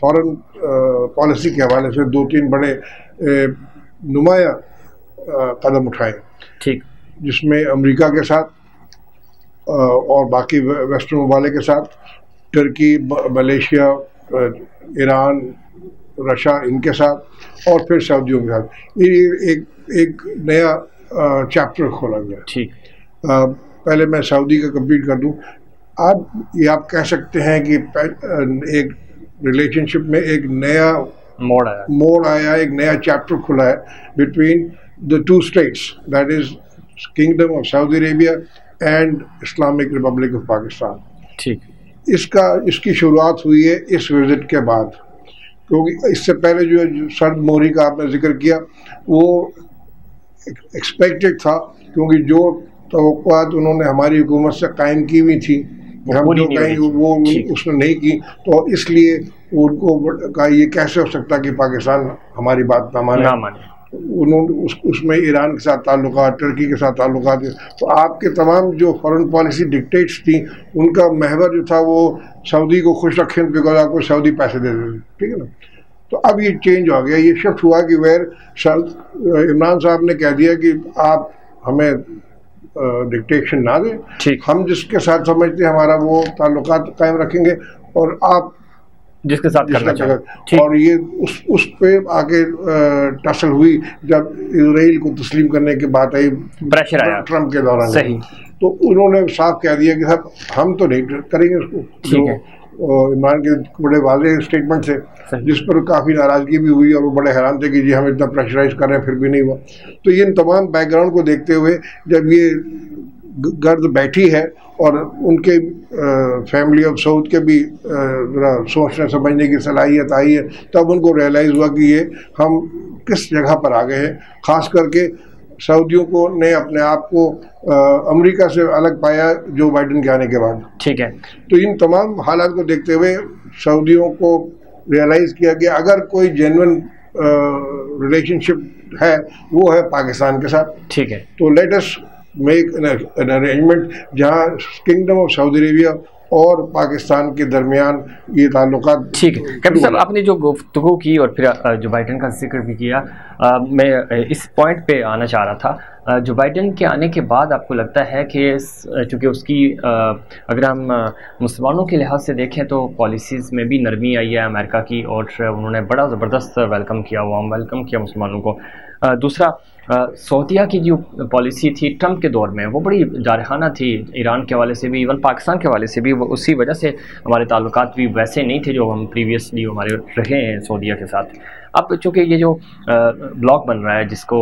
Foreign policy کے حوالے سے 2-3 بڑے نمایاں قدم اٹھائے، ٹھیک، جس میں امریکہ کے ساتھ اور باقی ویسٹرن ممالک کے ساتھ، ترکی، ملیشیا، ایران، رشیا، ان کے ساتھ، اور پھر سعودیوں کے ساتھ، یہ ایک نیا چیپٹر کھولا گیا. ٹھیک، پہلے میں سعودی کا کمپلیٹ کر دوں. آپ کہہ سکتے ہیں کہ ایک ریلیشن شپ میں ایک نیا موڑ آیا، ایک نیا چیپٹر کھلا ہے between the two states, that is Kingdom of Saudi Arabia and Islamic Republic of Pakistan. ٹھیک، اس کی شروعات ہوئی ہے اس وزٹ کے بعد، کیونکہ اس سے پہلے جو سرد مہری کا آپ نے ذکر کیا وہ ایکسپیکٹڈ تھا، کیونکہ جو توقعات انہوں نے ہماری حکومت سے قائم کی ہوئی تھی ہم جو کہیں وہ اس نے نہیں کی، تو اس لیے ان کو کہا یہ کیسے ہو سکتا کہ پاکستان ہماری بات نہ مانے. انہوں نے اس میں ایران کے ساتھ تعلقات، ٹرکی کے ساتھ تعلقات، تو آپ کے تمام جو فارن پالیسی ڈکٹیٹس تھیں ان کا محور جو تھا وہ سعودی کو خوش رکھیں، بیکاز آپ کو سعودی پیسے دے دیتے، ٹھیک ہے نا. تو اب یہ چینج ہو گیا، یہ شفٹ ہوا کہ عمران صاحب نے کہہ دیا کہ آپ ہمیں ڈکٹیشن نہ دیں، ہم جس کے ساتھ سمجھتے ہیں ہمارا وہ تعلقات قائم رکھیں گے، اور آپ جس کے ساتھ کرنا چاہتے. اور یہ اس پہ آگے ٹسل ہوئی جب اسرائیل کو تسلیم کرنے کی بات آئی، پریشر آیا ٹرمپ کے دوران. صحیح. تو انہوں نے صاف کہہ دیا کہ صاحب ہم تو نہیں کریں گے اس کو. ٹھیک ہے. عمران کے بڑے واضح اسٹیٹمنٹ تھے جس پر کافی ناراضگی بھی ہوئی، اور وہ بڑے حیران تھے کہ جی ہم اتنا پریشرائز کر رہے ہیں پھر بھی نہیں ہوا. تو یہ ان تمام بیک گراؤنڈ کو دیکھتے ہوئے جب یہ گرد بیٹھی ہے اور ان کے فیملی آف سعود کے بھی ذرا سوچنے سمجھنے کی صلاحیت آئی ہے، تب ان کو ریئلائز ہوا کہ یہ ہم کس جگہ پر آ گئے ہیں. خاص کر کے سعودیوں کو نے اپنے آپ کو امریکہ سے الگ پایا جو بائیڈن کے آنے کے بعد. ٹھیک ہے. تو ان تمام حالات کو دیکھتے ہوئے سعودیوں کو ریئلائز کیا کہ اگر کوئی جینون ریلیشن شپ ہے وہ ہے پاکستان کے ساتھ. ٹھیک ہے. تو let us make an arrangement جہاں کنگڈم آف سعودی عربیہ اور پاکستان کے درمیان یہ تعلقات. ٹھیک ہے. کیپٹن صاحب، آپ نے جو گفتگو کی اور پھر جو بائیڈن کا ذکر بھی کیا، میں اس پوائنٹ پہ آنا چاہ رہا تھا. جو بائیڈن کے آنے کے بعد آپ کو لگتا ہے کہ چونکہ اس کی اگر ہم مسلمانوں کے لحاظ سے دیکھیں تو پالیسیز میں بھی نرمی آئی ہے امریکہ کی، اور انہوں نے بڑا زبردست ویلکم کیا، وارم ویلکم کیا مسلمانوں کو. دوسرا، سعودیہ کی جو پالیسی تھی ٹرمپ کے دور میں وہ بڑی جارحانہ تھی، ایران کے حوالے سے بھی، ایون پاکستان کے حوالے سے بھی. اسی وجہ سے ہمارے تعلقات بھی ویسے نہیں تھے جو ہم پریویسلی ہمارے رہے ہیں سعودیہ کے ساتھ. اب چونکہ یہ جو بلاک بن رہا ہے جس کو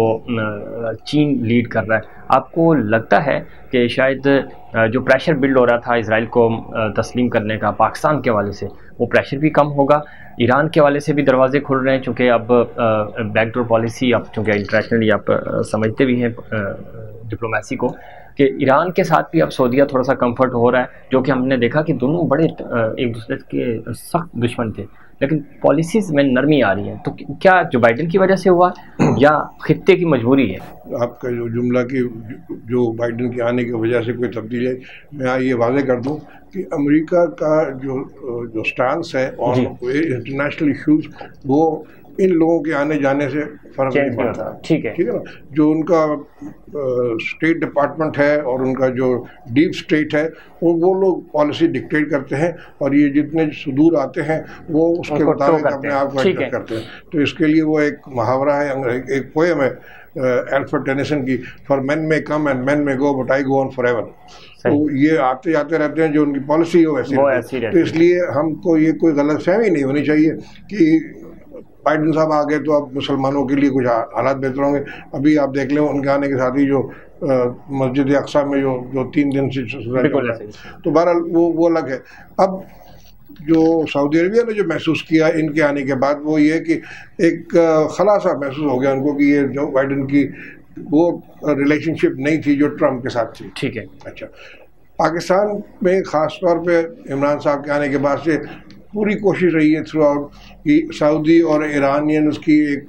چین لیڈ کر رہا ہے، آپ کو لگتا ہے کہ شاید جو پریشر بلڈ ہو رہا تھا اسرائیل کو تسلیم کرنے کا پاکستان کے حوالے سے، وہ پریشر بھی کم ہوگا؟ ایران کے حوالے سے بھی دروازے کھل رہے ہیں، چونکہ اب بیک ڈور پالیسی، اب چونکہ انٹرنیشنلی آپ سمجھتے بھی ہیں ڈپلومیسی کو، کہ ایران کے ساتھ بھی اب سعودیہ تھوڑا سا کمفرٹ ہو رہا ہے، جو کہ ہم نے دیکھا کہ دونوں بڑے ایک دوسرے کے سخت دشمن تھے، لیکن پالیسیز میں نرمی آ رہی ہے. تو کیا جو بائیڈن کی وجہ سے ہوا یا خطے کی مجبوری ہے؟ آپ کا جو جملہ کہ جو بائیڈن کے آنے کی وجہ سے کوئی تبدیلی ہے، میں یہ واضح کر دوں کہ امریکہ کا جو سٹانس ہے اور انٹرنیشنل ایشوز وہ ان لوگوں کے آنے جانے سے فرق نہیں پڑتا. ٹھیک ہے نا. جو ان کا اسٹیٹ ڈپارٹمنٹ ہے اور ان کا جو ڈیپ اسٹیٹ ہے وہ لوگ پالیسی ڈکٹیٹ کرتے ہیں، اور یہ جتنے صدور آتے ہیں وہ اس کے مطابق اپنے آپ کو ایڈجسٹ کرتے ہیں. تو اس کے لیے وہ ایک محاورہ ہے، ایک پوئم ہے الفریڈ ٹینیسن کی، فار مین میں کم اینڈ مین میں go but I go on for ever. تو یہ آتے جاتے رہتے ہیں، جو ان کی پالیسی ہو ویسی. تو اس لیے ہم کو یہ کوئی غلط فہمی نہیں ہونی چاہیے کہ بائیڈن صاحب آ گئے تو اب مسلمانوں کے لیے کچھ حالات بہتر ہوں گے. ابھی آپ دیکھ لیں ان کے آنے کے ساتھ ہی جو مسجد اقصیٰ میں جو 3 دن سے تو بہرحال وہ الگ ہے. اب جو سعودی عربیہ نے جو محسوس کیا ان کے آنے کے بعد وہ یہ کہ ایک خلاصہ محسوس ہو گیا ان کو کہ یہ جو بائیڈن کی وہ ریلیشن شپ نہیں تھی جو ٹرمپ کے ساتھ تھی. ٹھیک ہے. اچھا، پاکستان میں خاص طور پہ عمران صاحب کے آنے کے بعد سے پوری کوشش رہی ہے تھرو آؤٹ کہ سعودی اور ایرانینز کی ایک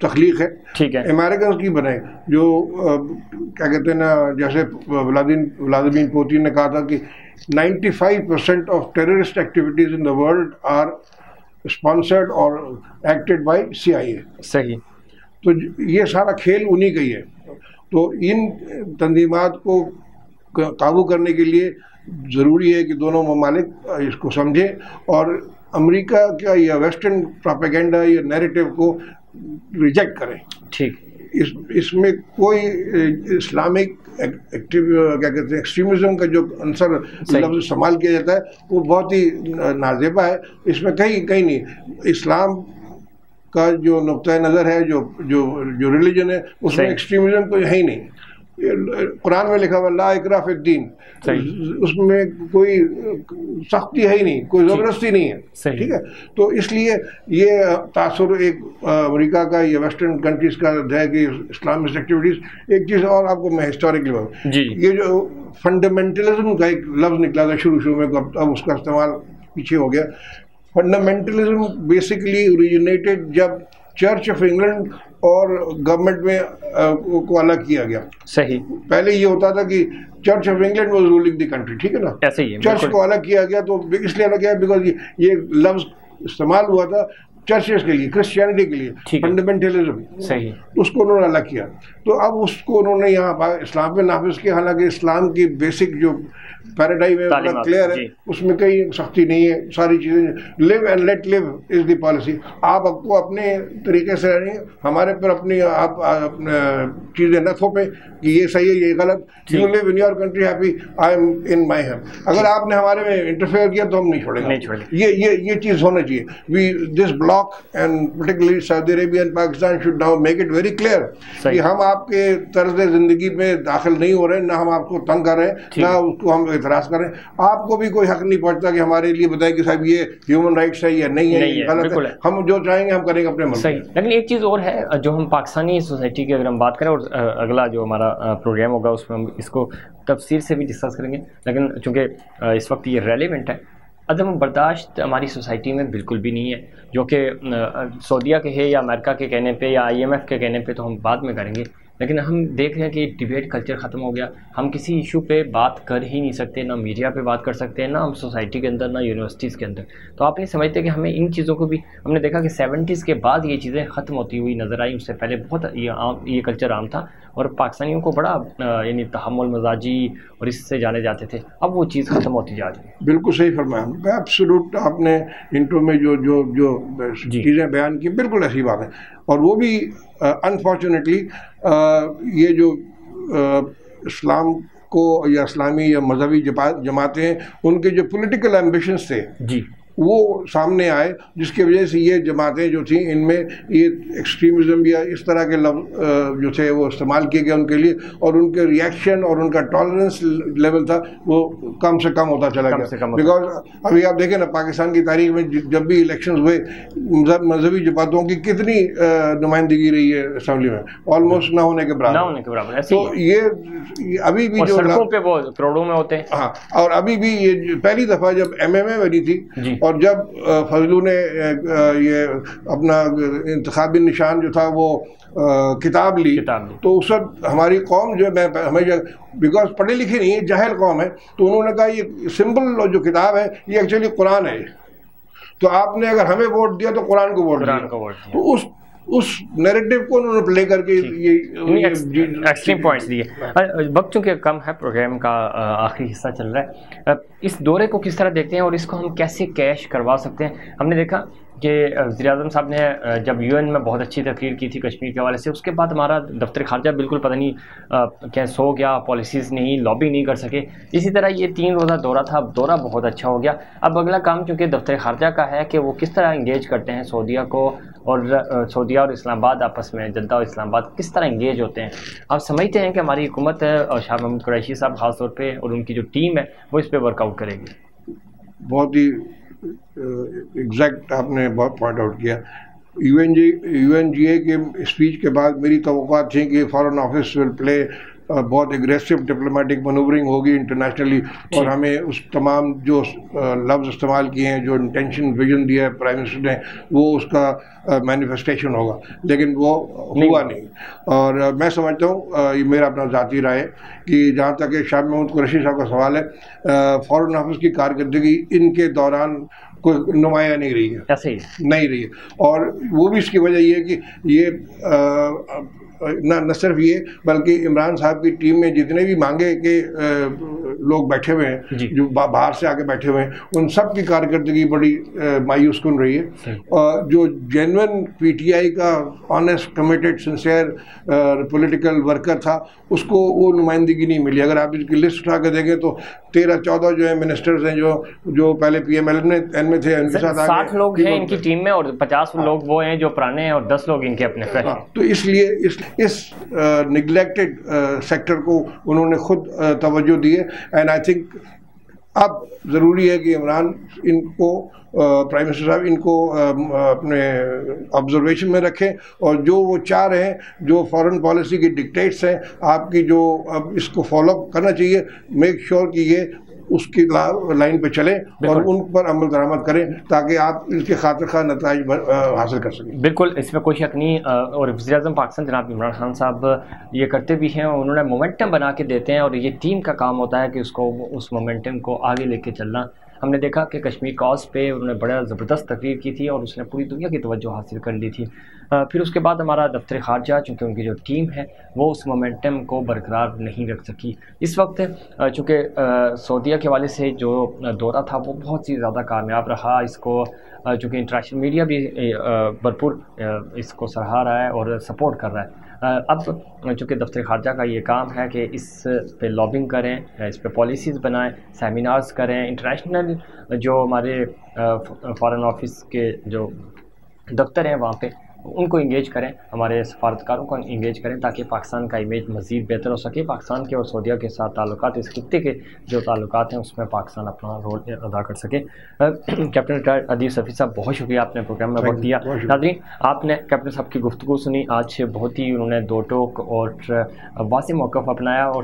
تخلیق ہے. ٹھیک ہے. امریکنز کی بنائے جو کیا کہتے ہیں نا, جیسے ولادیمیر پوتین نے کہا تھا کہ 95% of terrorist activities in the world are sponsored اور ایکٹڈ بائی CIA. صحیح. تو یہ سارا کھیل انہی کا ہی ہے. تو ان تنظیمات کو قابو کرنے کے لیے ضروری ہے کہ دونوں ممالک اس کو سمجھیں اور امریکہ کا یا ویسٹرن پروپیگنڈا یا نیریٹو کو ریجیکٹ کریں. ٹھیک. اس میں کوئی اسلامک کیا کہتے ہیں ایکسٹریمزم کا جو عنصر لفظ استعمال کیا جاتا ہے وہ بہت ہی نازیبا ہے. اس میں کہیں نہیں. اسلام کا جو نقطۂ نظر ہے, جو ریلیجن ہے, اس میں ایکسٹریمزم کوئی ہے ہی نہیں. قرآن میں لکھا ہوا لا اکراہ فی الدین, اس میں کوئی سختی ہے ہی نہیں, کوئی زبردستی نہیں ہے. ٹھیک ہے. تو اس لیے یہ تاثر ایک امریکہ کا یا ویسٹرن کنٹریز کا ہے کہ اسلامسٹ ایکٹیویٹیز. ایک چیز اور آپ کو میں ہسٹوریکلی بتاؤں, یہ جو فنڈامنٹلزم کا ایک لفظ نکلا تھا شروع میں, اب اس کا استعمال پیچھے ہو گیا. فنڈامنٹلزم بیسیکلی اوریجنیٹڈ جب چرچ آف انگلینڈ اور گورنمنٹ میں کو الگ کیا گیا. صحیح. پہلے یہ ہوتا تھا کہ church of England was ruling the country. ٹھیک ہے نا. ایسے ہی چرچ کو الگ کیا گیا. تو اس لیے الگ کیا بیکاز یہ لفظ استعمال ہوا تھا چرچز کے لیے, کرسچینٹی کے لیے, فنڈامنٹلزم. صحیح. اس کو انہوں نے الگ کیا. تو اب اس کو انہوں نے یہاں اسلام پہ نافذ کیا. حالانکہ اسلام کی بیسک جو پیراڈائم ہے وہ کلیئر ہے, اس میں کوئی سختی نہیں ہے. ساری چیزیں live and let live is the policy. آپ کو اپنے طریقے سے رہیں, ہمارے پر اپنی آپ چیزیں نہ تھوپیں کہ یہ صحیح ہے یہ غلط. You live in your country happy, I am in my home. اگر آپ نے ہمارے میں انٹرفیئر کیا تو ہم نہیں چھوڑیں گے. یہ چیز ہونا چاہیے. We this bloc and particularly Saudi Arabia and Pakistan should now make it very clear کہ ہم آپ کے طرز زندگی میں داخل نہیں ہو رہے, نہ ہم آپ کو تنگ کر رہے ہیں, نہ اس کو ہم اعتراض کریں. آپ کو بھی کوئی حق نہیں پہنچتا کہ ہمارے لیے بتائیں کہ صاحب یہ ہیومن رائٹس ہے یا نہیں ہے, غلط ہے. ہم جو چاہیں گے ہم کریں گے اپنے ملک. صحیح. لیکن ایک چیز اور ہے, جو ہم پاکستانی سوسائٹی کی اگر ہم بات کریں, اور اگلا جو ہمارا پروگرام ہوگا اس میں ہم اس کو تفصیل سے بھی ڈسکس کریں گے, لیکن چونکہ اس وقت یہ ریلیونٹ ہے, عدم برداشت ہماری سوسائٹی میں بالکل بھی نہیں ہے. جو کہ سعودیہ کے ہے یا امریکہ کے کہنے پہ یا IMF کے کہنے پہ تو ہم بعد میں کریں گے, لیکن ہم دیکھ رہے ہیں کہ ڈیبیٹ کلچر ختم ہو گیا. ہم کسی ایشو پہ بات کر ہی نہیں سکتے, نہ میڈیا پہ بات کر سکتے ہیں, نہ ہم سوسائٹی کے اندر, نہ یونیورسٹیز کے اندر. تو آپ یہ سمجھتے کہ ہمیں ان چیزوں کو بھی, ہم نے دیکھا کہ 70s کے بعد یہ چیزیں ختم ہوتی ہوئی نظر آئی. اس سے پہلے بہت یہ کلچر عام تھا اور پاکستانیوں کو بڑا یعنی تحمل مزاجی اور اس سے جانے جاتے تھے. اب وہ چیز ختم ہوتی جا رہی ہے. بالکل صحیح فرمایا. ایبسولوٹ آپ نے انٹرو میں جو چیزیں بیان کی بالکل ایسی بات ہے. اور وہ بھی انفارچونیٹلی یہ جو اسلام کو یا اسلامی یا مذہبی جماعتیں ہیں, ان کے جو پولیٹیکل ایمبیشنز تھے وہ سامنے آئے, جس کی وجہ سے یہ جماعتیں جو تھیں ان میں یہ ایکسٹریمزم یا اس طرح کے لفظ جو تھے وہ استعمال کیے گئے ان کے لیے, اور ان کے ریئیکشن اور ان کا ٹالرنس لیول تھا وہ کم سے کم ہوتا چلا گیا. بیکاز ابھی آپ دیکھیں نا پاکستان کی تاریخ میں جب بھی الیکشنز ہوئے مذہبی جماعتوں کی کتنی نمائندگی رہی ہے اسمبلی میں, آلموسٹ نہ ہونے کے برابر. تو یہ ابھی بھی جو کروڑوں میں ہوتے ہیں. ہاں, اور ابھی بھی یہ پہلی دفعہ جب MMA بنی تھی اور جب فضلو نے یہ اپنا انتخابی نشان جو تھا وہ کتاب لی, تو اس وقت ہماری قوم جو ہے, ہمیشہ بیکاز پڑھے لکھے نہیں ہے, جاہل قوم ہے, تو انہوں نے کہا یہ سمبل جو کتاب ہے یہ ایکچولی قرآن ہے. تو آپ نے اگر ہمیں ووٹ دیا تو قرآن کو ووٹ دیا. تو اس نیریٹو کو انہوں نے پلے کر کے یہ ایکسٹریم پوائنٹس دیے. وقت چونکہ کم ہے, پروگرام کا آخری حصہ چل رہا ہے, اس دورے کو کس طرح دیکھتے ہیں اور اس کو ہم کیسے کیش کروا سکتے ہیں؟ ہم نے دیکھا کہ وزیر اعظم صاحب نے جب UN میں بہت اچھی تقریر کی تھی کشمیر کے حوالے سے, اس کے بعد ہمارا دفتر خارجہ بالکل پتہ نہیں کیا سو گیا, پالیسیز نہیں, لابی نہیں کر سکے. اسی طرح یہ 3 روزہ دورہ تھا, اب دورہ بہت اچھا ہو گیا. اب اگلا کام چونکہ دفتر خارجہ کا ہے کہ وہ کس طرح انگیج کرتے ہیں سعودیہ کو, اور سعودیہ اور اسلام آباد آپس میں, جدہ اور اسلام آباد کس طرح انگیج ہوتے ہیں. آپ سمجھتے ہیں کہ ہماری حکومت اور شاہ محمود قریشی صاحب خاص طور پہ اور ان کی جو ٹیم ہے وہ اس پہ ورک آؤٹ کرے گی؟ بہت ہی ایگزیکٹ آپ نے بہت پوائنٹ آؤٹ کیا. UNGA کے اسپیچ کے بعد میری توقعات تھیں کہ فارن آفس ول پلے بہت اگریسو ڈپلومیٹک منورنگ ہوگی انٹرنیشنلی، اور ہمیں اس تمام جو لفظ استعمال کیے ہیں، جو انٹینشن ویژن دیا ہے پرائم منسٹر نے، وہ اس کا مینیفیسٹیشن ہوگا، لیکن وہ ہوا نہیں۔ اور میں سمجھتا ہوں، یہ میرا اپنا ذاتی رائے ہے کہ جہاں تک کہ شاہ محمود قریشی صاحب کا سوال ہے، فارن آفس کی کارکردگی ان کے دوران کوئی نمایاں نہیں رہی ہے، نہیں رہی ہے، اور وہ بھی اس کی وجہ یہ ہے کہ یہ نہ صرف یہ بلکہ عمران صاحب کی ٹیم میں جتنے بھی مانگے کہ لوگ بیٹھے ہوئے ہیں جو باہر سے آ کے بیٹھے ہوئے ہیں، ان سب کی کارکردگی بڑی مایوس کن رہی ہے۔ جو جینوئن پی ٹی آئی کا honest committed sincere political worker تھا، اس کو وہ نمائندگی نہیں ملی۔ اگر آپ اس کی لسٹ اٹھا کے دیکھیں تو 13-14 جو ہیں منسٹرز ہیں جو پہلے پی ایم ایل این میں تھے، ان کے ساتھ 60 لوگ ہیں ان کی ٹیم میں، اور 50 لوگ وہ ہیں جو پرانے ہیں، اور 10 لوگ ان کے اپنے فرینڈ۔ تو اس لیے اس نگلیکٹڈ سیکٹر کو انہوں نے خود توجہ دی ہے، اینڈ آئی تھنک اب ضروری ہے کہ عمران ان کو پرائم منسٹر صاحب ان کو اپنے آبزرویشن میں رکھیں، اور جو وہ چاہ رہے ہیں، جو فارن پالیسی کی ڈکٹیٹس ہیں آپ کی، جو اب اس کو فالو اپ کرنا چاہیے، میک شیور کہ یہ اس کی لائن پہ چلیں اور ان پر عمل درآمد کریں تاکہ آپ اس کے خاطر خواہ نتائج حاصل کر سکیں۔ بالکل، اس میں کوئی شک نہیں، اور وزیر اعظم پاکستان جناب عمران خان صاحب یہ کرتے بھی ہیں، انہوں نے مومنٹم بنا کے دیتے ہیں، اور یہ ٹیم کا کام ہوتا ہے کہ اس کو اس مومنٹم کو آگے لے کے چلنا۔ ہم نے دیکھا کہ کشمیر کاز پہ انہوں نے بڑا زبردست تقریر کی تھی، اور اس نے پوری دنیا کی توجہ حاصل کر لی تھی۔ پھر اس کے بعد ہمارا دفتر خارجہ، چونکہ ان کی جو ٹیم ہے وہ اس مومنٹم کو برقرار نہیں رکھ سکی۔ اس وقت چونکہ سعودیہ کے حوالے سے جو دورہ تھا وہ بہت ہی زیادہ کامیاب رہا، اس کو چونکہ انٹرنیشنل میڈیا بھی بھرپور اس کو سراہ رہا ہے اور سپورٹ کر رہا ہے۔ اب چونکہ دفتر خارجہ کا یہ کام ہے کہ اس پہ لابنگ کریں، اس پہ پالیسیز بنائیں، سیمینارز کریں، انٹرنیشنل جو ہمارے فارن آفس کے جو دفتر ہیں وہاں پہ ان کو انگیج کریں، ہمارے سفارتکاروں کو انگیج کریں، تاکہ پاکستان کا امیج مزید بہتر ہو سکے۔ پاکستان کے اور سعودیہ کے ساتھ تعلقات، اس خطے کے جو تعلقات ہیں اس میں پاکستان اپنا رول ادا کر سکے۔ کیپٹن ریٹائرڈ عدیل صفی صاحب، بہت شکریہ، آپ نے پروگرام میں وقت دیا۔ ناظرین، آپ نے کیپٹن صاحب کی گفتگو سنی، آج بہت ہی انہوں نے دو ٹوک اور واضح موقف اپنایا، اور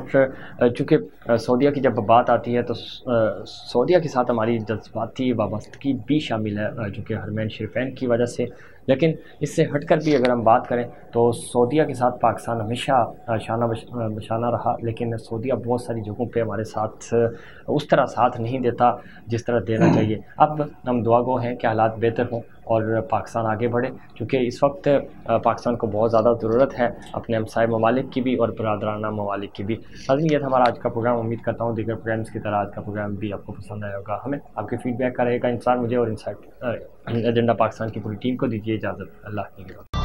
چونکہ سعودیہ کی جب بات آتی ہے تو سعودیہ کے ساتھ ہماری جذباتی وابستگی بھی شامل ہے، جو کہ حرمین شریفین کی وجہ سے، لیکن اس سے ہٹ کر بھی اگر ہم بات کریں تو سعودیہ کے ساتھ پاکستان ہمیشہ شانہ بشانہ رہا، لیکن سعودیہ بہت ساری جگہوں پہ ہمارے ساتھ اس طرح ساتھ نہیں دیتا جس طرح دینا چاہیے۔ اب ہم دعا گو ہیں کہ حالات بہتر ہوں اور پاکستان آگے بڑھے، کیونکہ اس وقت پاکستان کو بہت زیادہ ضرورت ہے اپنے ہمسائے ممالک کی بھی اور برادرانہ ممالک کی بھی۔ ناظرین، یہ تھا ہمارا آج کا پروگرام، امید کرتا ہوں دیگر پروگرامز کی طرح آج کا پروگرام بھی آپ کو پسند آیا ہوگا۔ ہمیں آپ کے فیڈ بیک کا رہے گا انتظار، مجھے اور انسائٹ ایجنڈا پاکستان کی پوری ٹیم کو دیجیے اجازت۔ اللہ حافظ۔